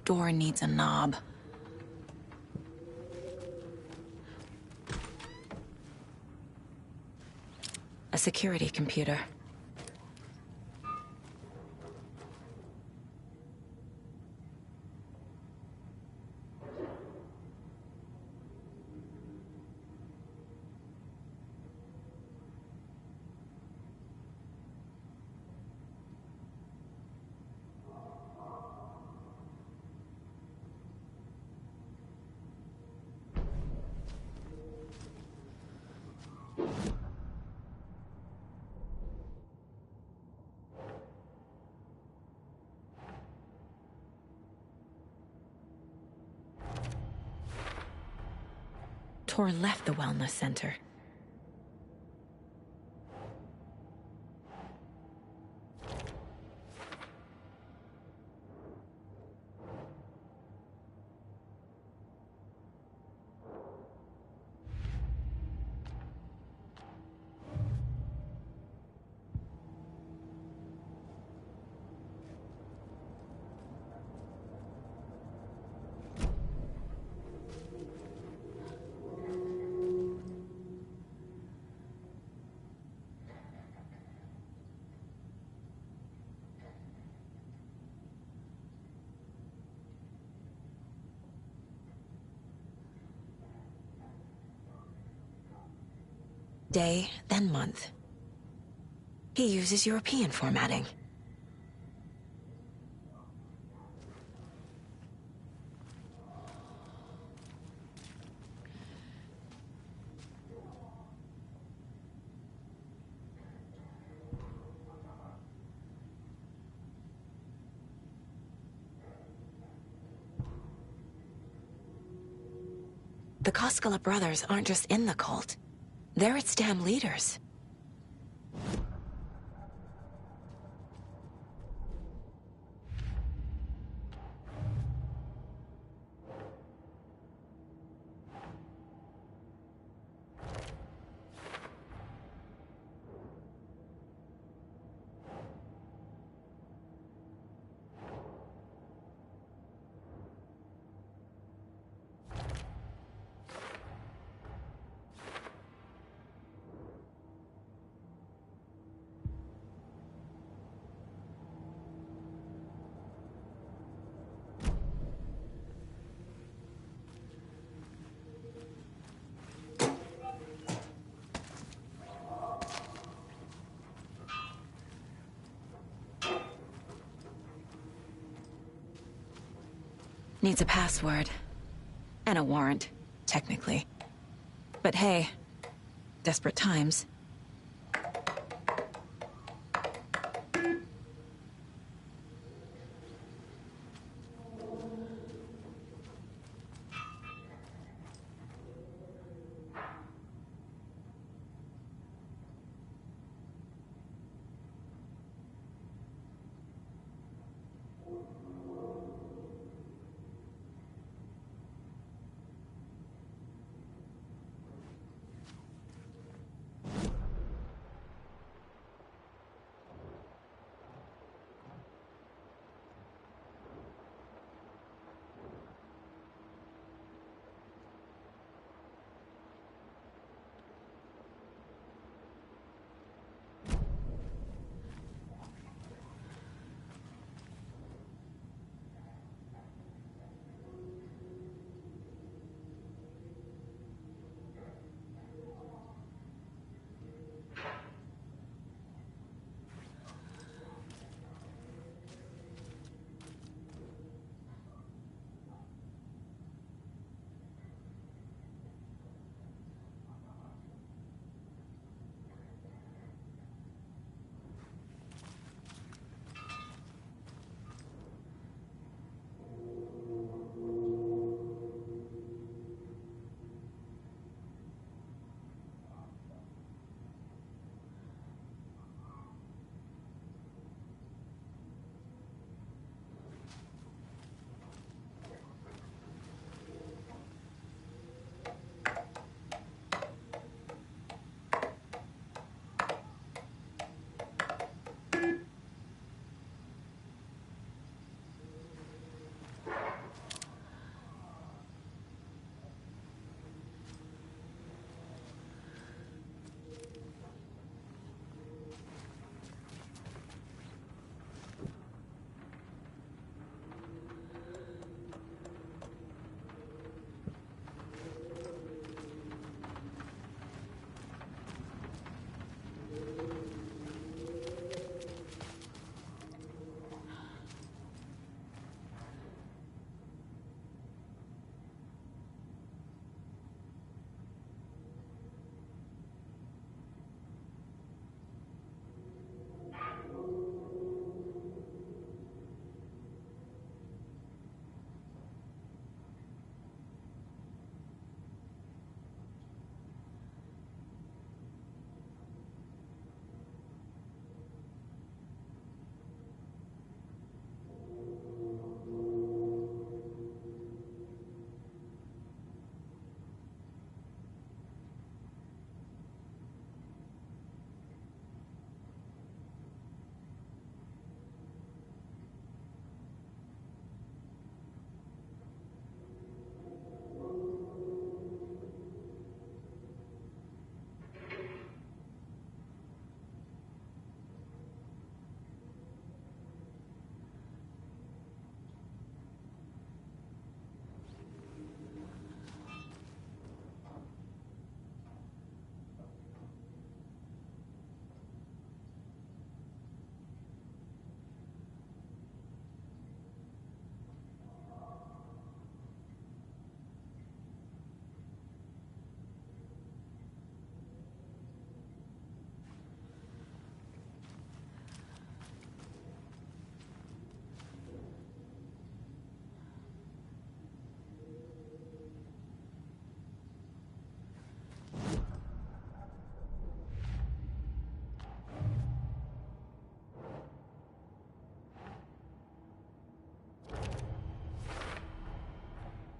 door needs a knob. A security computer. Tor left the wellness center. Day, then month. He uses European formatting. The Koskela brothers aren't just in the cult. They're its damn leaders. Needs a password. And a warrant, technically. But hey, desperate times.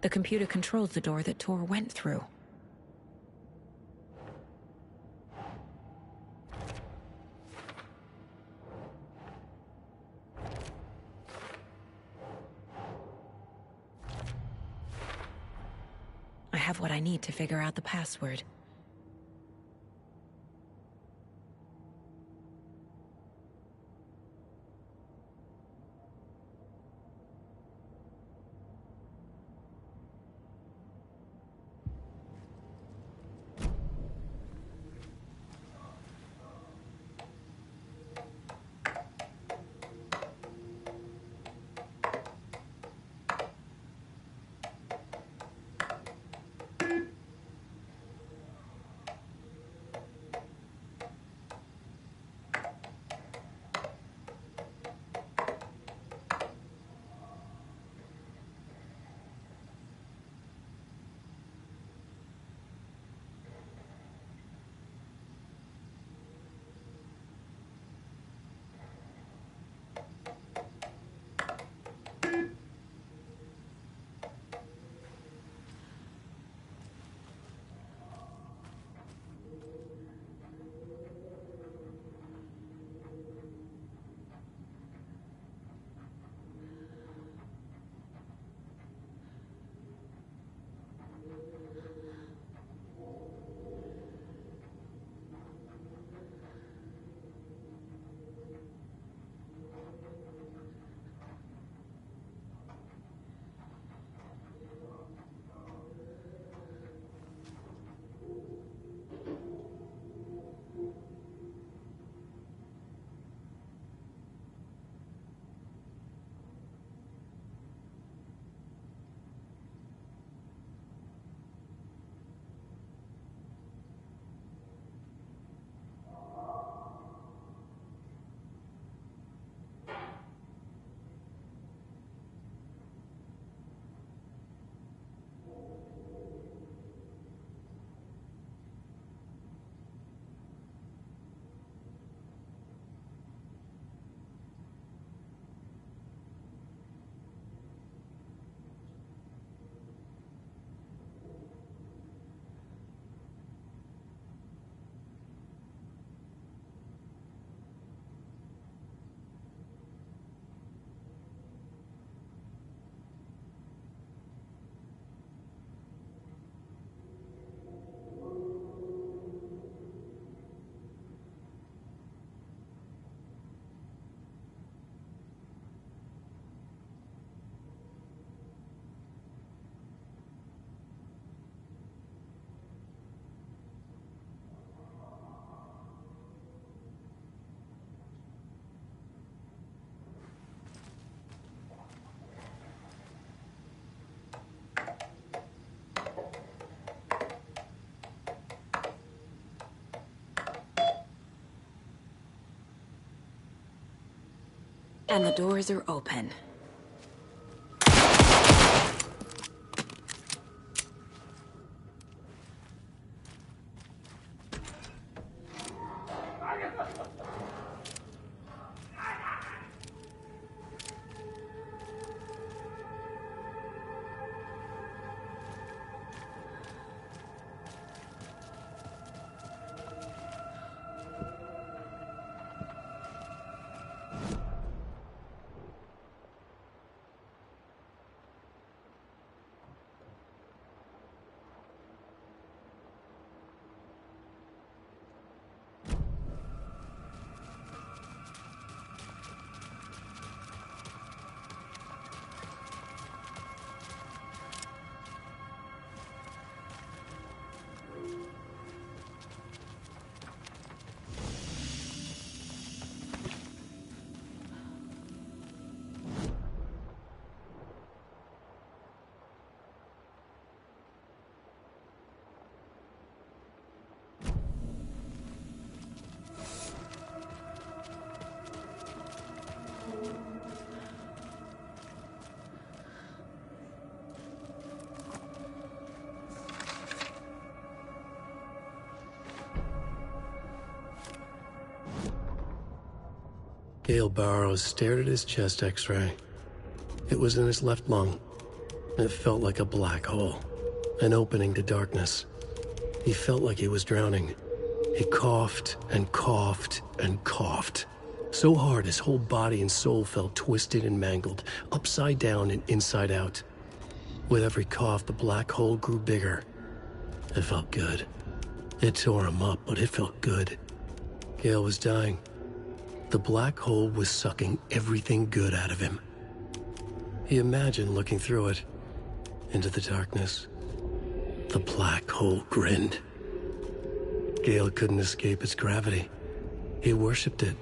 The computer controls the door that Tor went through. I have what I need to figure out the password. And the doors are open. Gale Barrows stared at his chest X-ray. It was in his left lung. It felt like a black hole, an opening to darkness. He felt like he was drowning. He coughed and coughed and coughed. So hard his whole body and soul felt twisted and mangled, upside down and inside out. With every cough, the black hole grew bigger. It felt good. It tore him up, but it felt good. Gale was dying. The black hole was sucking everything good out of him. He imagined looking through it, into the darkness. The black hole grinned. Gale couldn't escape its gravity. He worshipped it.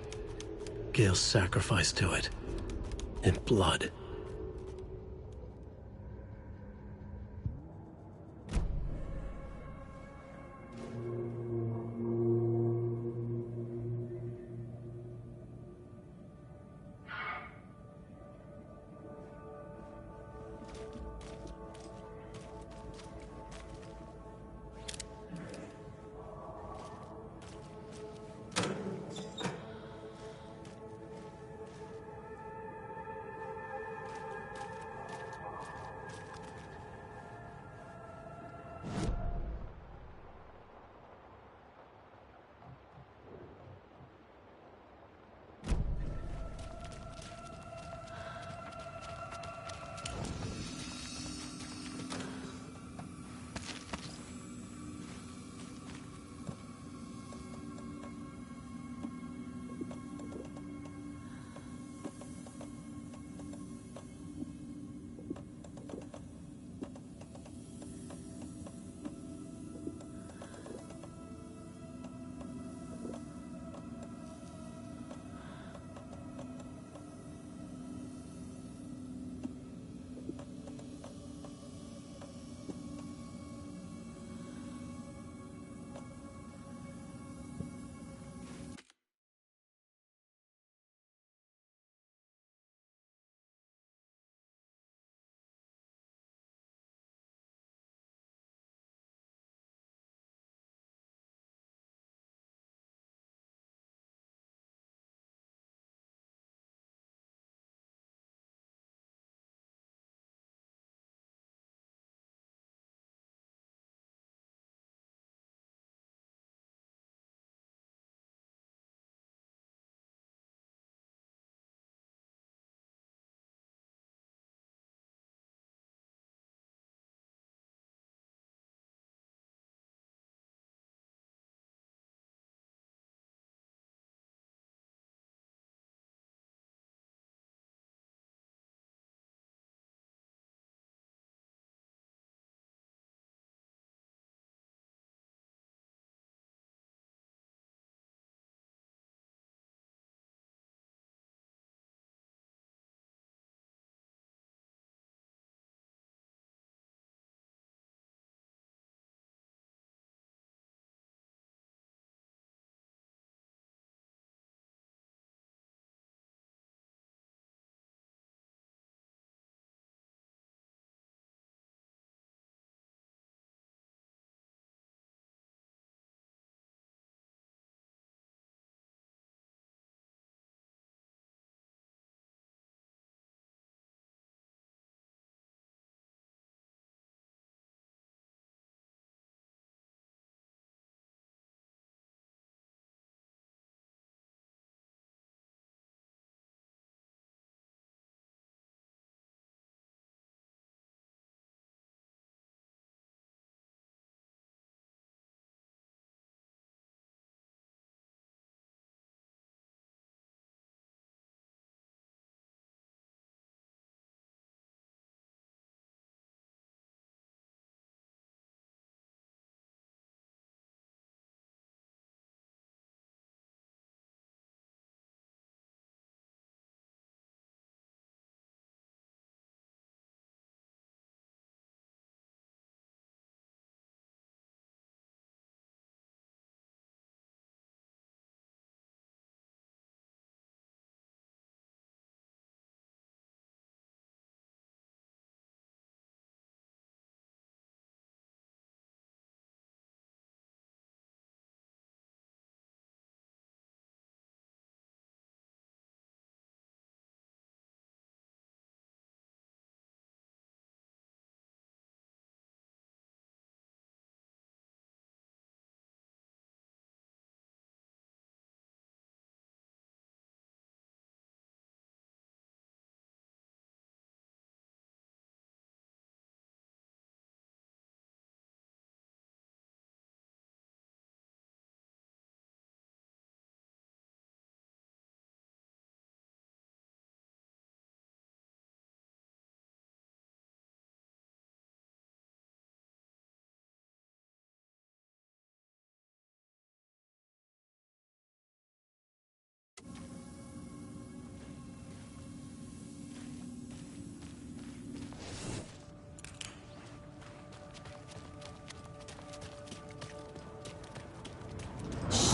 Gale sacrificed to it. In blood.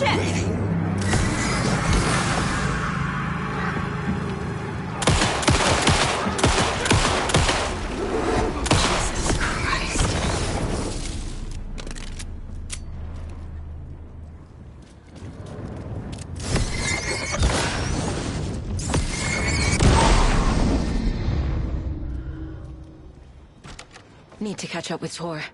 Shit! Jesus Christ. Need to catch up with Tor.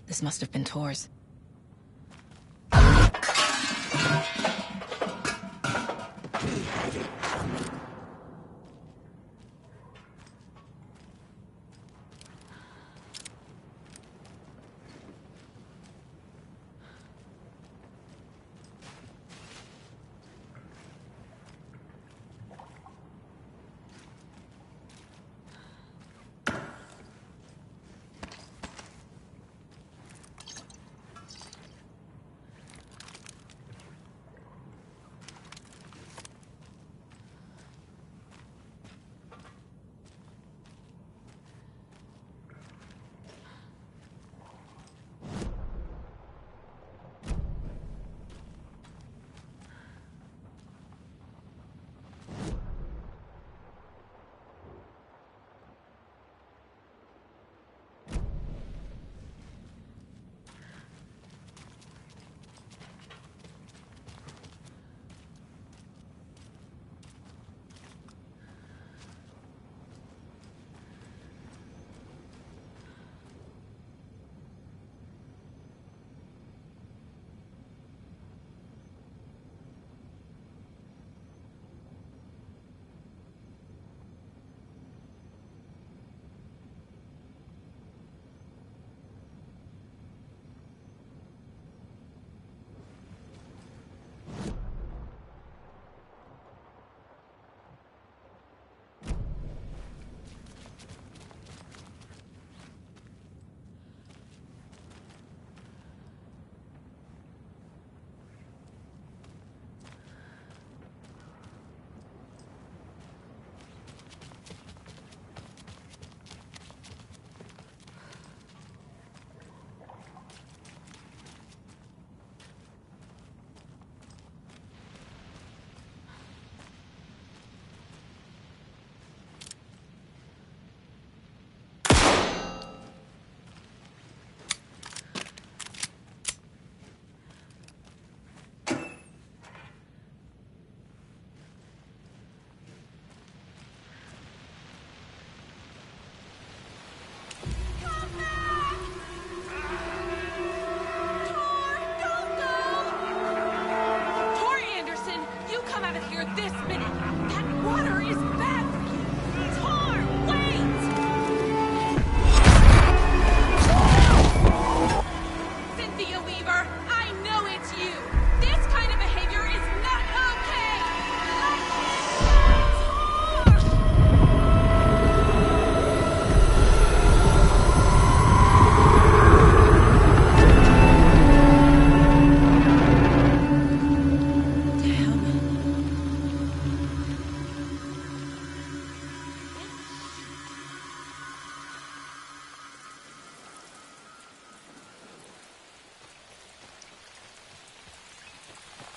This must have been Tor's.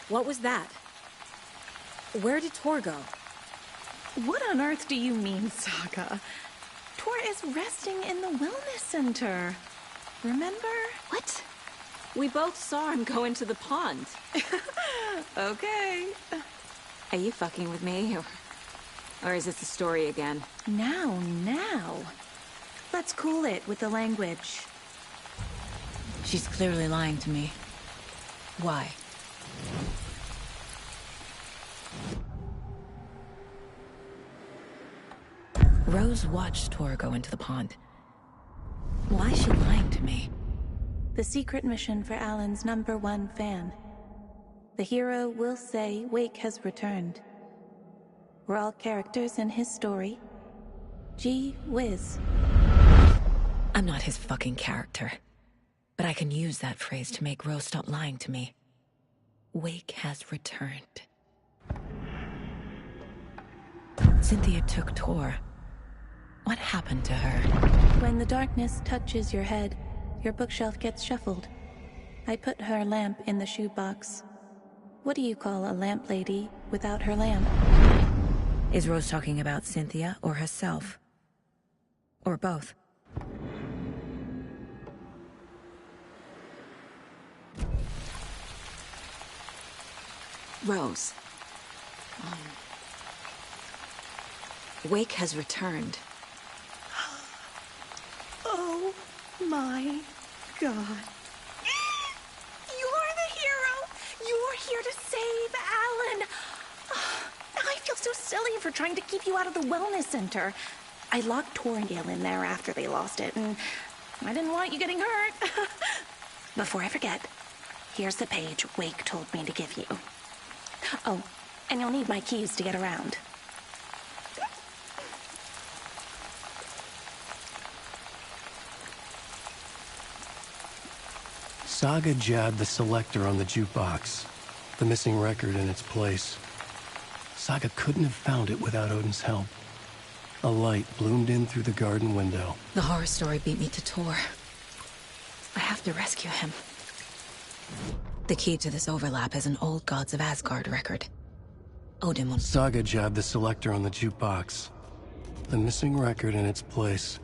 What was that? Where did Tor go? What on earth do you mean, Saga? Tor is resting in the wellness center. Remember? What? We both saw him go into the pond. Okay. Are you fucking with me? Or is this a story again? Now. Let's cool it with the language. She's clearly lying to me. Why? Rose watched Tor go into the pond. Why is she lying to me? The secret mission for Alan's #1 fan. The hero will say Wake has returned. We're all characters in his story. Gee whiz. I'm not his fucking character. But I can use that phrase to make Rose stop lying to me. Wake has returned. Cynthia took Tor. What happened to her? When the darkness touches your head, your bookshelf gets shuffled. I put her lamp in the shoebox. What do you call a lamp lady without her lamp? Is Rose talking about Cynthia or herself? Or both? Rose. Wake has returned. Oh my God. You're the hero! You're here to save Alan! I feel so silly for trying to keep you out of the wellness center. I locked Torgale in there after they lost it, and I didn't want you getting hurt. Before I forget, here's the page Wake told me to give you. Oh, and you'll need my keys to get around. Saga jabbed the selector on the jukebox, the missing record in its place. Saga couldn't have found it without Odin's help. A light bloomed in through the garden window. The horror story beat me to Tor. I have to rescue him. The key to this overlap is an old Gods of Asgard record. Odin will... Saga jabbed the selector on the jukebox, the missing record in its place.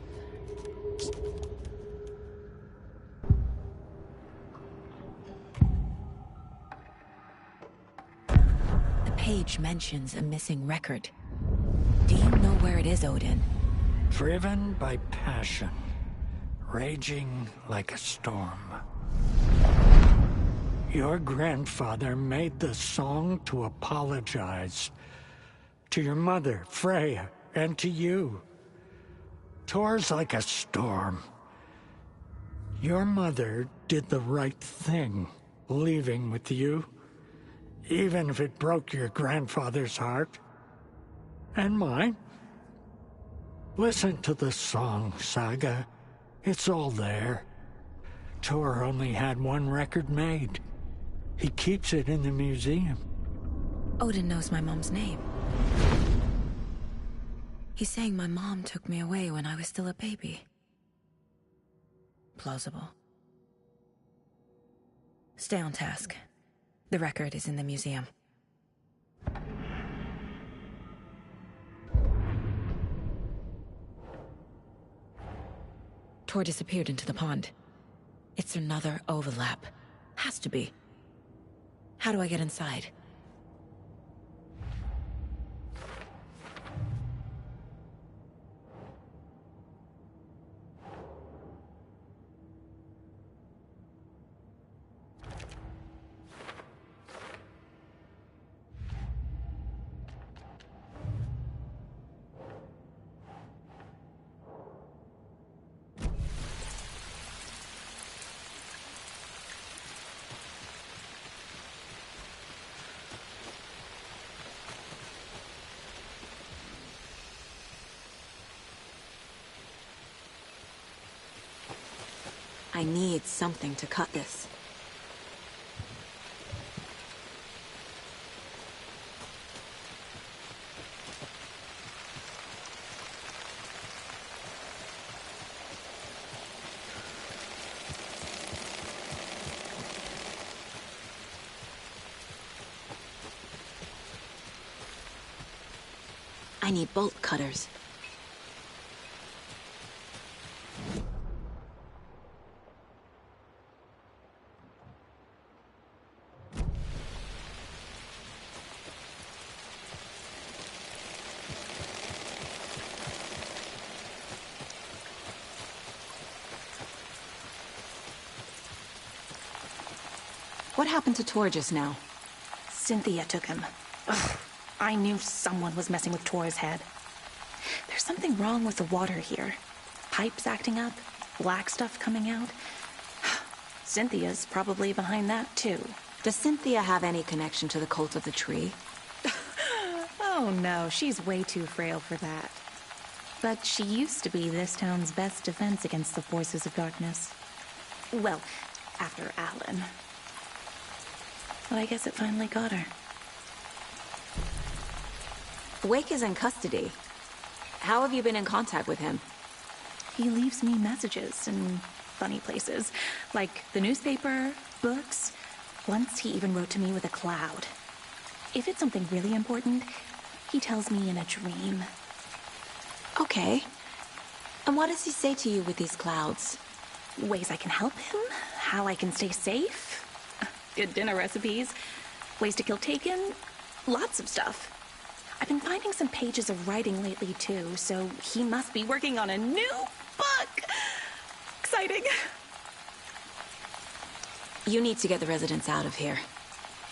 The page mentions a missing record. Do you know where it is, Odin? Driven by passion, raging like a storm. Your grandfather made the song to apologize. To your mother, Freya, and to you. Tor's like a storm. Your mother did the right thing, leaving with you. Even if it broke your grandfather's heart. And mine. Listen to the song, Saga. It's all there. Tor only had one record made. He keeps it in the museum. Odin knows my mom's name. He's saying my mom took me away when I was still a baby. Plausible. Stay on task. The record is in the museum. Tor disappeared into the pond. It's another overlap. Has to be. How do I get inside? I need something to cut this. I need bolt cutters. What happened to Tor just now? Cynthia took him. Ugh, I knew someone was messing with Tor's head. There's something wrong with the water here. Pipes acting up, black stuff coming out. Cynthia's probably behind that, too. Does Cynthia have any connection to the cult of the tree? Oh no, she's way too frail for that. But she used to be this town's best defense against the forces of darkness. Well, after Alan. But I guess it finally got her. Wake is in custody. How have you been in contact with him? He leaves me messages in funny places, like the newspaper, books. Once he even wrote to me with a cloud. If it's something really important, he tells me in a dream. Okay. And what does he say to you with these clouds? Ways I can help him, how I can stay safe, good dinner recipes, ways to kill Taken, lots of stuff. I've been finding some pages of writing lately too, so he must be working on a new book. Exciting. You need to get the residents out of here.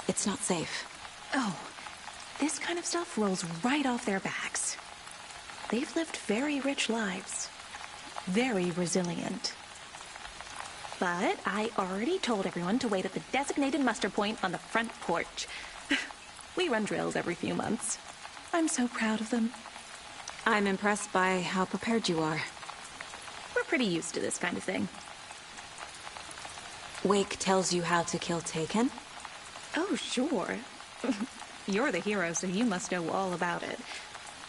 It's not safe. Oh, this kind of stuff rolls right off their backs. They've lived very rich lives. Very resilient. But I already told everyone to wait at the designated muster point on the front porch. We run drills every few months. I'm so proud of them. I'm impressed by how prepared you are. We're pretty used to this kind of thing. Wake tells you how to kill Taken? Oh, sure. You're the hero, so you must know all about it.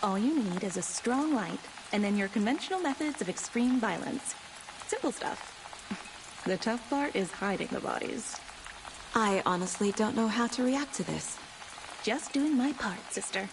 All you need is a strong light, and then your conventional methods of extreme violence. Simple stuff. The tough part is hiding the bodies. I honestly don't know how to react to this. Just doing my part, sister.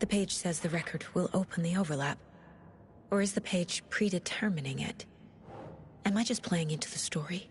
The page says the record will open the overlap. Or is the page predetermining it? Am I just playing into the story?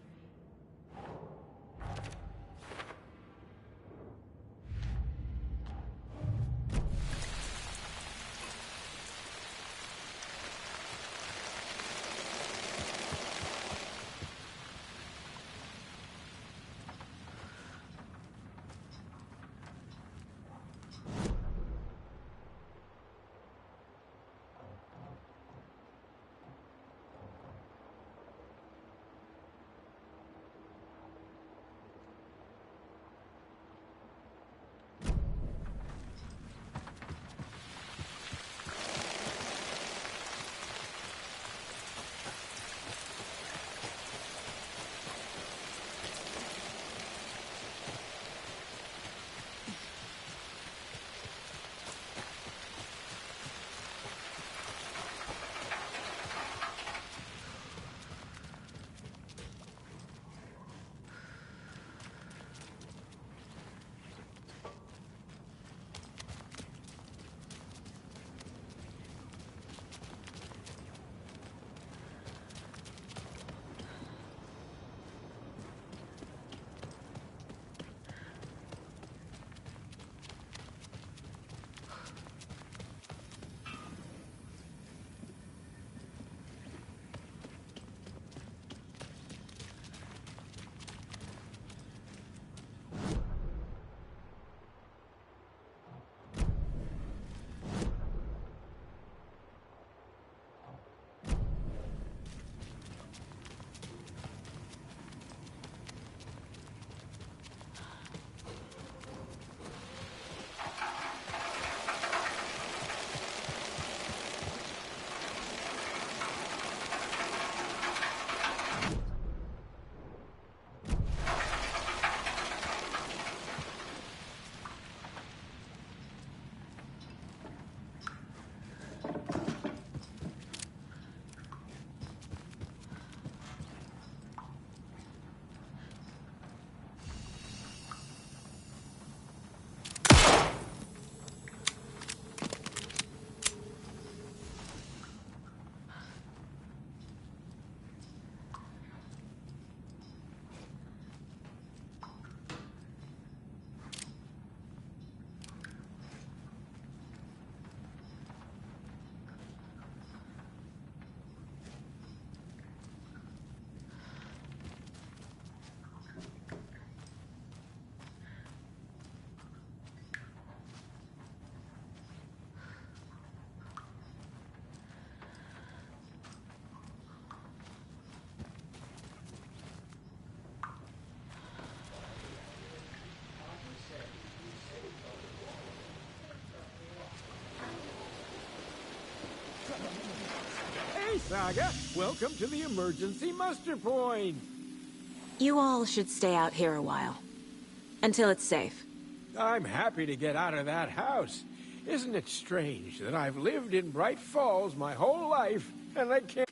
Saga, welcome to the emergency muster point. You all should stay out here a while. Until it's safe. I'm happy to get out of that house. Isn't it strange that I've lived in Bright Falls my whole life, and I can't...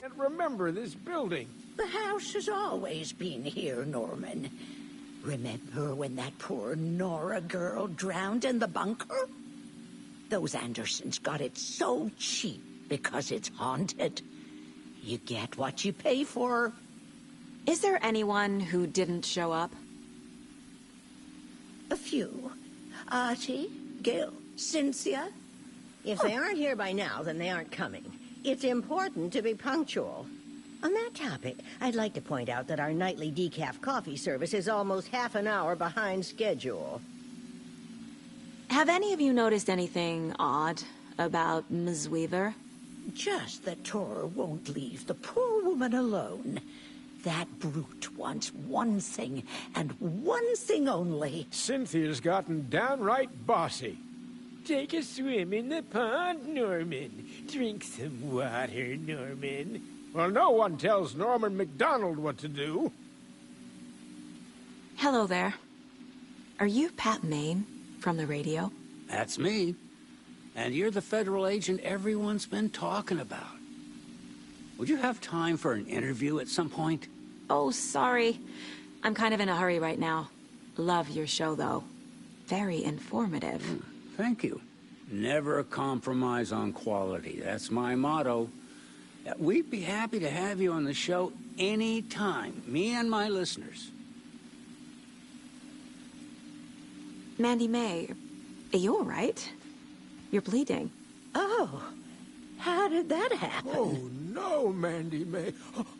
And remember this building. The house has always been here, Norman. Remember when that poor Nora girl drowned in the bunker? Those Andersons got it so cheap because it's haunted. You get what you pay for. Is there anyone who didn't show up? A few. Artie, Gil, Cynthia. If they aren't here by now, then they aren't coming. It's important to be punctual. On that topic, I'd like to point out that our nightly decaf coffee service is almost half an hour behind schedule. Have any of you noticed anything odd about Ms. Weaver? Just that Tor won't leave the poor woman alone. That brute wants one thing, and one thing only. Cynthia's gotten downright bossy. Take a swim in the pond, Norman. Drink some water, Norman. Well, no one tells Norman McDonald what to do. Hello there. Are you Pat Maine from the radio? That's me. And you're the federal agent everyone's been talking about. Would you have time for an interview at some point? Oh, sorry. I'm kind of in a hurry right now. Love your show, though. Very informative. Thank you. Never compromise on quality. That's my motto. We'd be happy to have you on the show any time, me and my listeners. Mandy May, are you all right? You're bleeding. Oh, how did that happen? Oh, no, Mandy May.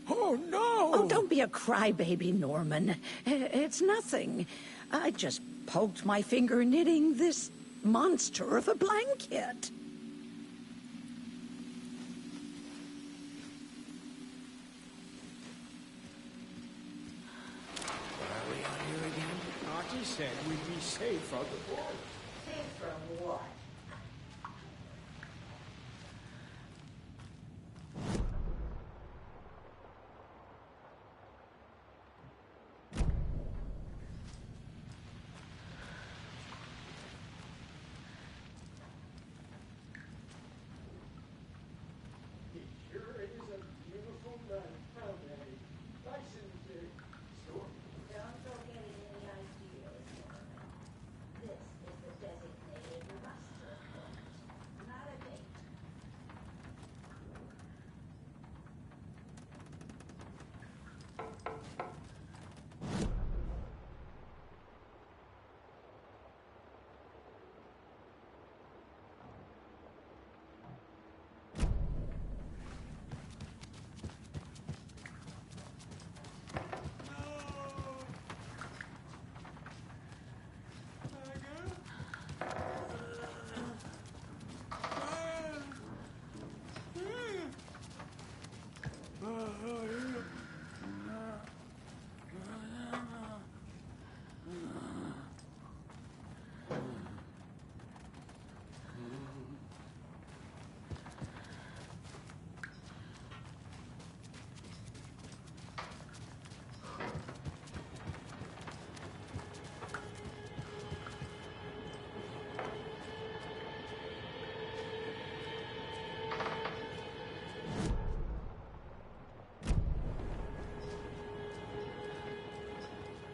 Oh, no! Oh, don't be a crybaby, Norman. It's nothing. I just poked my finger knitting this monster of a blanket. Auntie said we'd be safe from the war. Safe from what?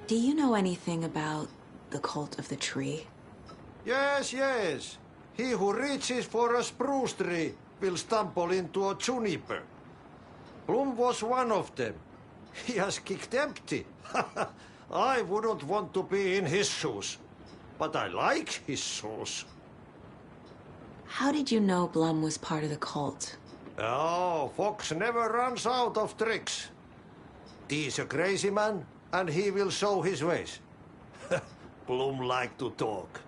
Do you know anything about the Cult of the Tree? Yes, yes. He who reaches for a spruce tree will stumble into a juniper. Bloom was one of them. He has kicked empty. I wouldn't want to be in his shoes. But I like his shoes. How did you know Blum was part of the cult? Oh, Fox never runs out of tricks. He's a crazy man, and he will show his ways. Bloom like to talk.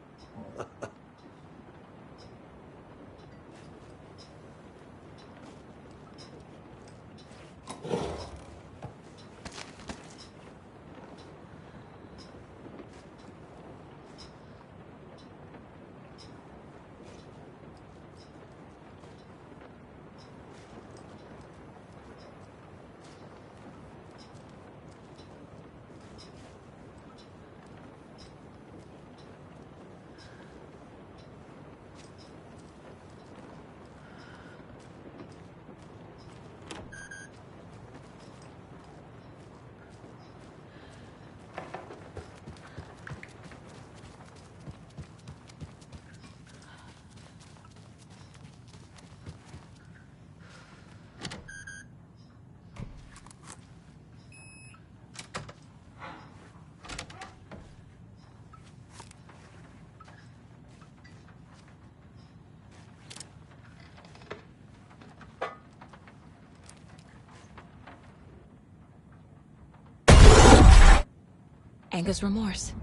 Anger's remorse.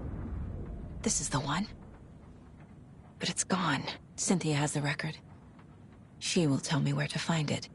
This is the one. But it's gone. Cynthia has the record. She will tell me where to find it.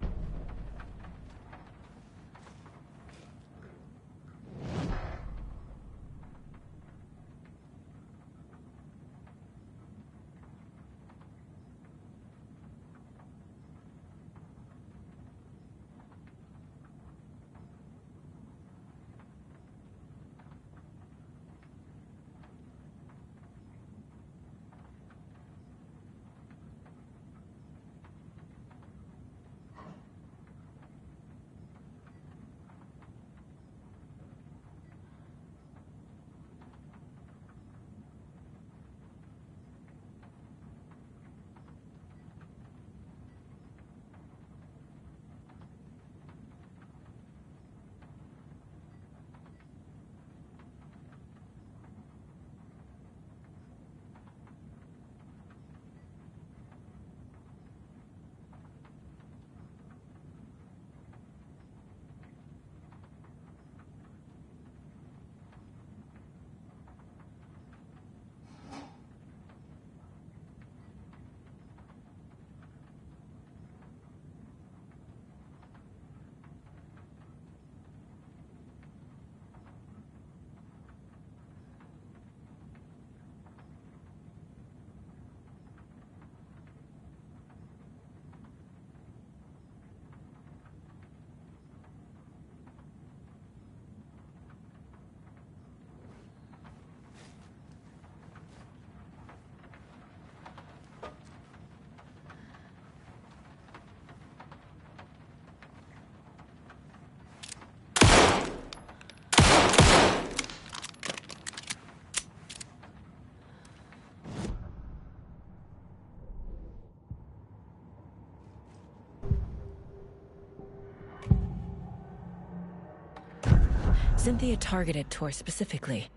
Cynthia targeted Tor specifically.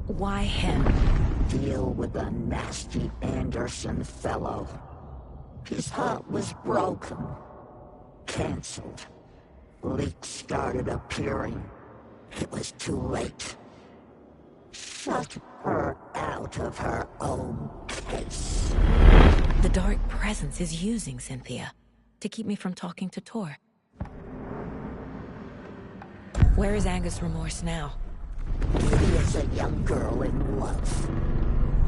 Why him? Deal with the nasty Anderson fellow. His heart was broken. Cancelled. Leaks started appearing. It was too late. Shut her out of her own case. The Dark Presence is using Cynthia to keep me from talking to Tor. Where is Angus Remorse now? He is a young girl in love.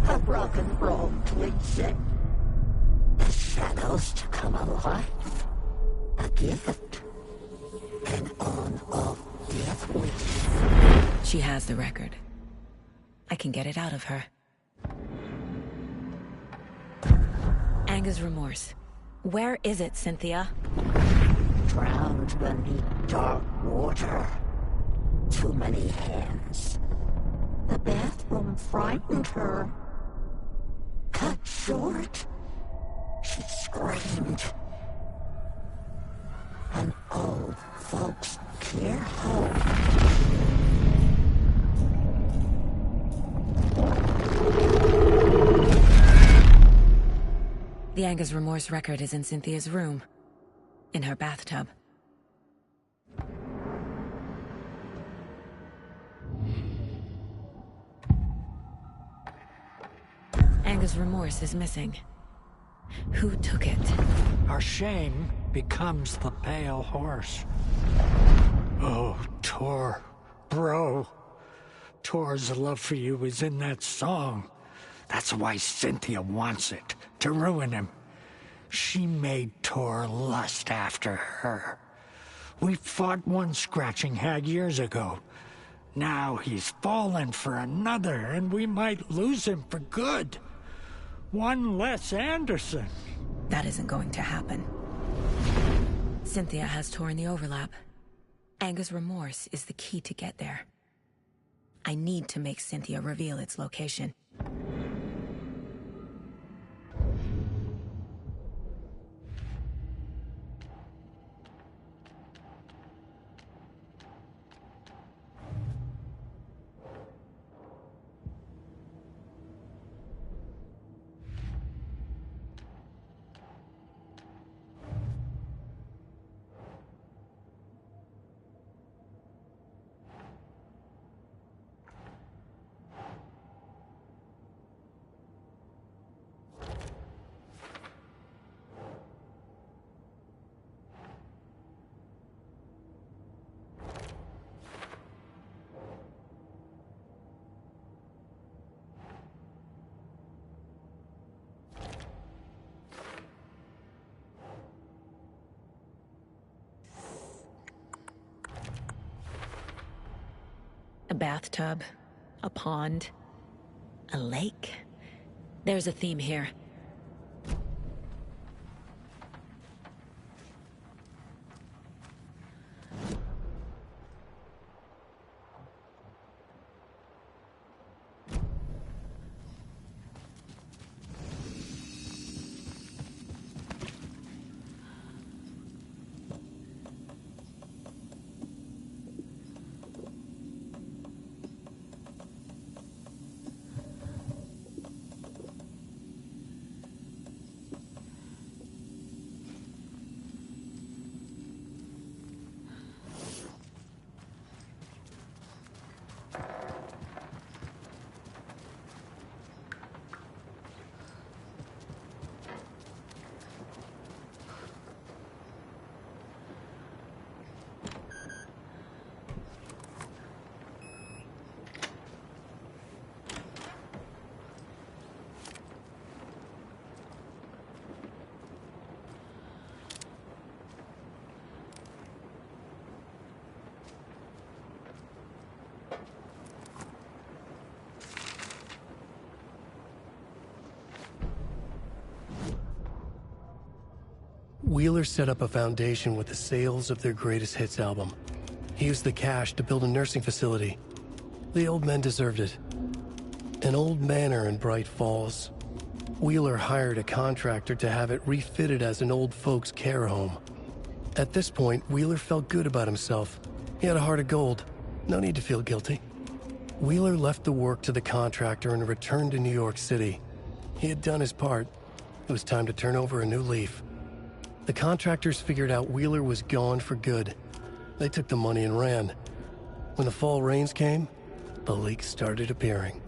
A rock and roll twinsette. The shadows to come alive. A gift. An on-off death wish. She has the record. I can get it out of her. Angus Remorse. Where is it, Cynthia? Drowned beneath dark water. Too many hands. The bathroom frightened her. Cut short. She screamed. An old folks' care home. The Angus Remorse record is in Cynthia's room. In her bathtub. Angus Remorse is missing. Who took it? Our shame becomes the pale horse. Oh, Tor. Bro. Tor's love for you is in that song. That's why Cynthia wants it, to ruin him. She made Tor lust after her. We fought one scratching hag years ago. Now he's fallen for another, and we might lose him for good. One less Anderson. That isn't going to happen. Cynthia has Tor in the overlap. Angus Remorse is the key to get there. I need to make Cynthia reveal its location. A bathtub, a pond, a lake. There's a theme here. Wheeler set up a foundation with the sales of their greatest hits album. He used the cash to build a nursing facility. The old men deserved it. An old manor in Bright Falls. Wheeler hired a contractor to have it refitted as an old folks' care home. At this point, Wheeler felt good about himself. He had a heart of gold. No need to feel guilty. Wheeler left the work to the contractor and returned to New York City. He had done his part. It was time to turn over a new leaf. The contractors figured out Wheeler was gone for good. They took the money and ran. When the fall rains came, the leaks started appearing.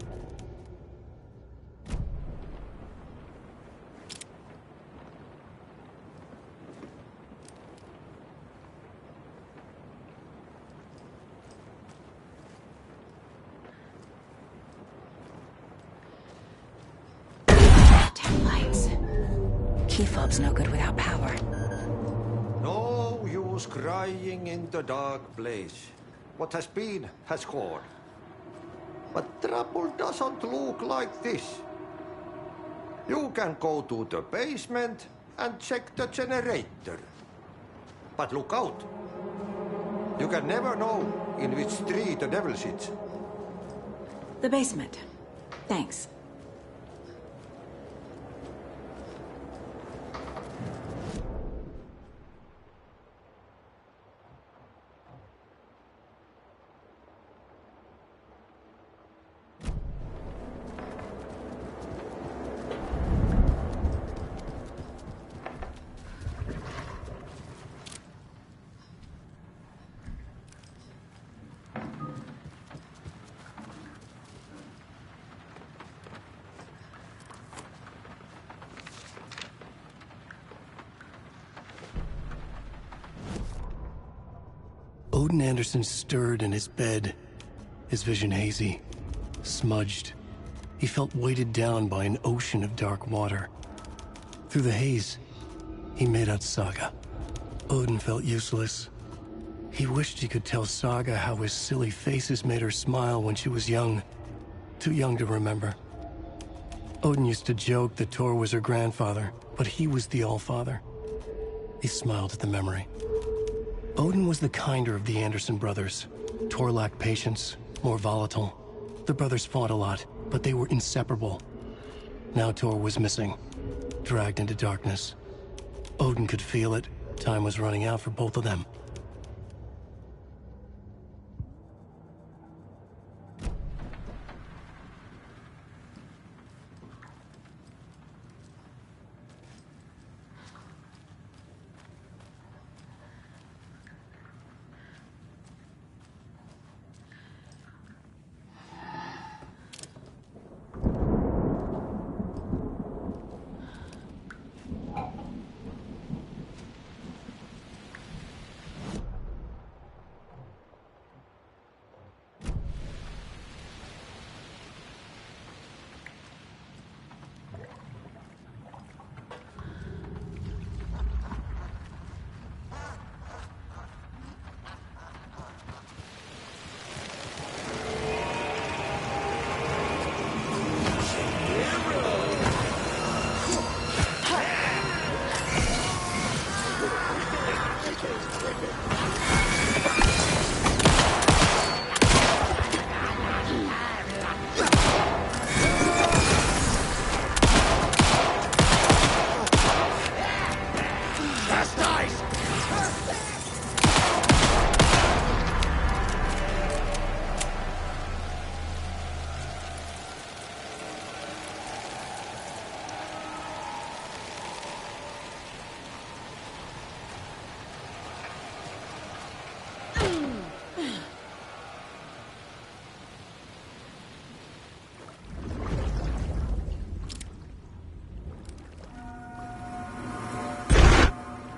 Key fob's no good without power. No use crying in the dark place. What has been, has gone. But trouble doesn't look like this. You can go to the basement and check the generator. But look out. You can never know in which tree the devil sits. The basement. Thanks. Odin Anderson stirred in his bed, his vision hazy, smudged. He felt weighted down by an ocean of dark water. Through the haze, he made out Saga. Odin felt useless. He wished he could tell Saga how his silly faces made her smile when she was young. Too young to remember. Odin used to joke that Tor was her grandfather, but he was the Allfather. He smiled at the memory. Odin was the kinder of the Anderson brothers. Tor lacked patience, more volatile. The brothers fought a lot, but they were inseparable. Now Tor was missing, dragged into darkness. Odin could feel it. Time was running out for both of them.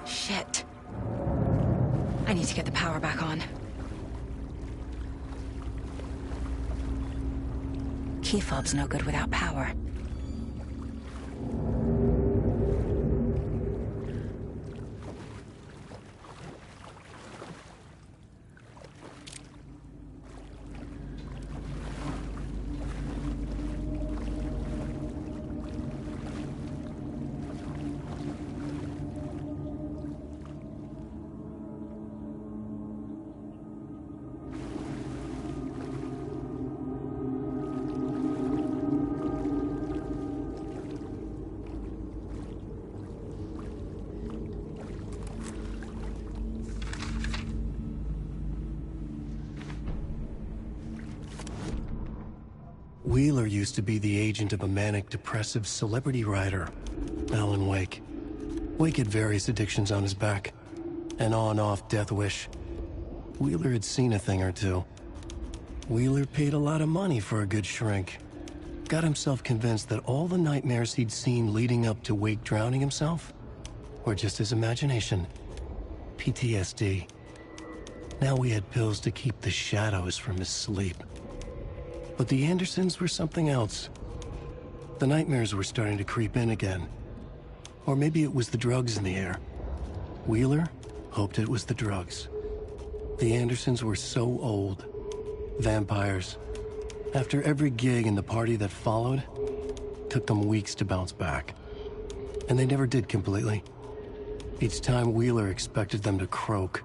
Shit. I need to get the power back on. Key fob's no good without power. Wheeler used to be the agent of a manic-depressive celebrity writer, Alan Wake. Wake had various addictions on his back. An on-off death wish. Wheeler had seen a thing or two. Wheeler paid a lot of money for a good shrink. Got himself convinced that all the nightmares he'd seen leading up to Wake drowning himself were just his imagination. PTSD. Now we had pills to keep the shadows from his sleep. But the Andersons were something else. The nightmares were starting to creep in again. Or maybe it was the drugs in the air. Wheeler hoped it was the drugs. The Andersons were so old. Vampires. After every gig and the party that followed, took them weeks to bounce back. And they never did completely. Each time Wheeler expected them to croak.